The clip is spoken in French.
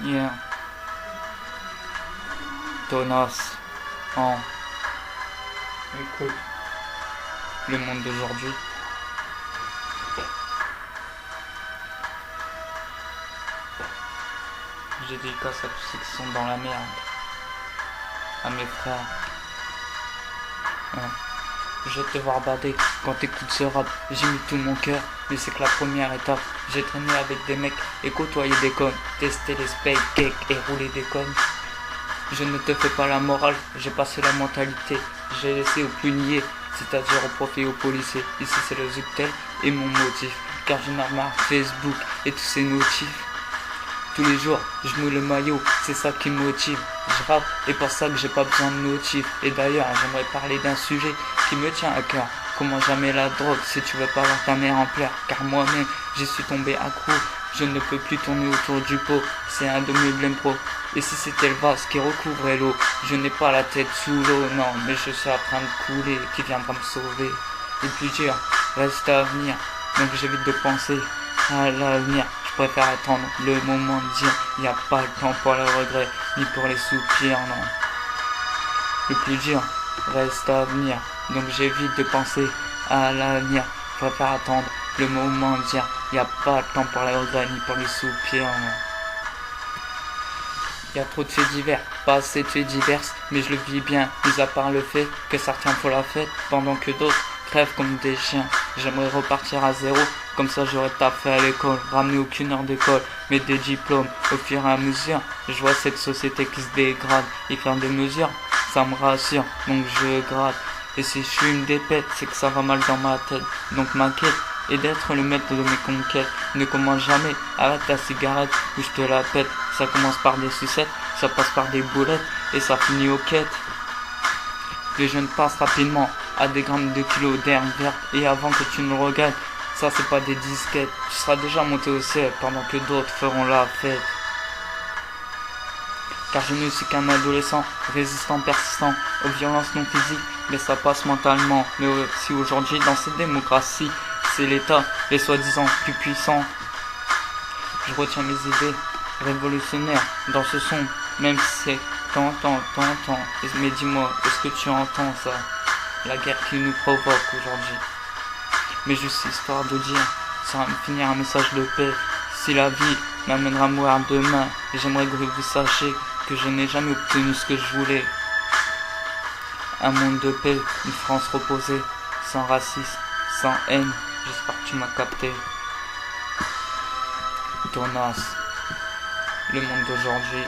Yeah. Tonas. En. Écoute. Le monde d'aujourd'hui. J'ai dédicace à tous ceux qui sont dans la merde. À mes frères. Ouais. Je vais te voir bader quand t'écoutes ce rap. J'ai mis tout mon cœur, mais c'est que la première étape. J'ai traîné avec des mecs et côtoyé des connes. Testé les spake cakes et roulé des connes. Je ne te fais pas la morale, j'ai passé la mentalité. J'ai laissé au punier, c'est-à-dire au prof et aux policiers. Ici c'est le Zuptel et mon motif. Car je n'ai marre Facebook et tous ces notifs. Tous les jours, je mouille le maillot, c'est ça qui me motive. Je rappe et pour ça que j'ai pas besoin de notifs. Et d'ailleurs, j'aimerais parler d'un sujet qui me tient à cœur. Comment jamais la drogue si tu veux pas voir ta mère en pleurs. Car moi-même, j'y suis tombé accro. Je ne peux plus tourner autour du pot, c'est un de mes blêmes pro. Et si c'était le vase qui recouvrait l'eau, je n'ai pas la tête sous l'eau, non, mais je suis en train de couler, qui viendra me sauver. Le plus dur reste à venir, donc j'évite de penser à l'avenir. Je préfère attendre le moment de dire, il n'y a pas le temps pour le regret, ni pour les soupirs, non. Le plus dur reste à venir, donc j'évite de penser à l'avenir. Je préfère attendre le moment de dire, il n'y a pas le temps pour les regrets, ni pour les soupirs, non. Il y a trop de faits divers, pas assez de faits divers, mais je le vis bien, mis à part le fait que certains font la fête, pendant que d'autres crèvent comme des chiens. J'aimerais repartir à zéro, comme ça j'aurais taffé à l'école, ramener aucune heure d'école, mais des diplômes. Au fur et à mesure, je vois cette société qui se dégrade, et faire des mesures, ça me rassure, donc je gratte. Et si je fume des pètes, c'est que ça va mal dans ma tête, donc ma quête et d'être le maître de mes conquêtes. Ne commence jamais, arrête ta cigarette ou je te la pète. Ça commence par des sucettes, ça passe par des boulettes et ça finit aux quêtes. Les jeunes passent rapidement à des grammes de kilos d'herbe verte et avant que tu ne le regrettes, ça c'est pas des disquettes. Tu seras déjà monté au ciel pendant que d'autres feront la fête. Car je ne suis qu'un adolescent, résistant, persistant aux violences non physiques, mais ça passe mentalement. Mais aussi aujourd'hui dans cette démocratie, c'est l'État, les soi-disant plus puissants. Je retiens mes idées révolutionnaires dans ce son, même si c'est tant. Mais dis-moi, est-ce que tu entends ça? La guerre qui nous provoque aujourd'hui. Mais juste histoire de dire, ça va me finir un message de paix. Si la vie m'amènera à mourir demain, j'aimerais que vous sachiez que je n'ai jamais obtenu ce que je voulais. Un monde de paix, une France reposée, sans racisme, sans haine. J'espère que tu m'as capté. Tonas, le monde d'aujourd'hui.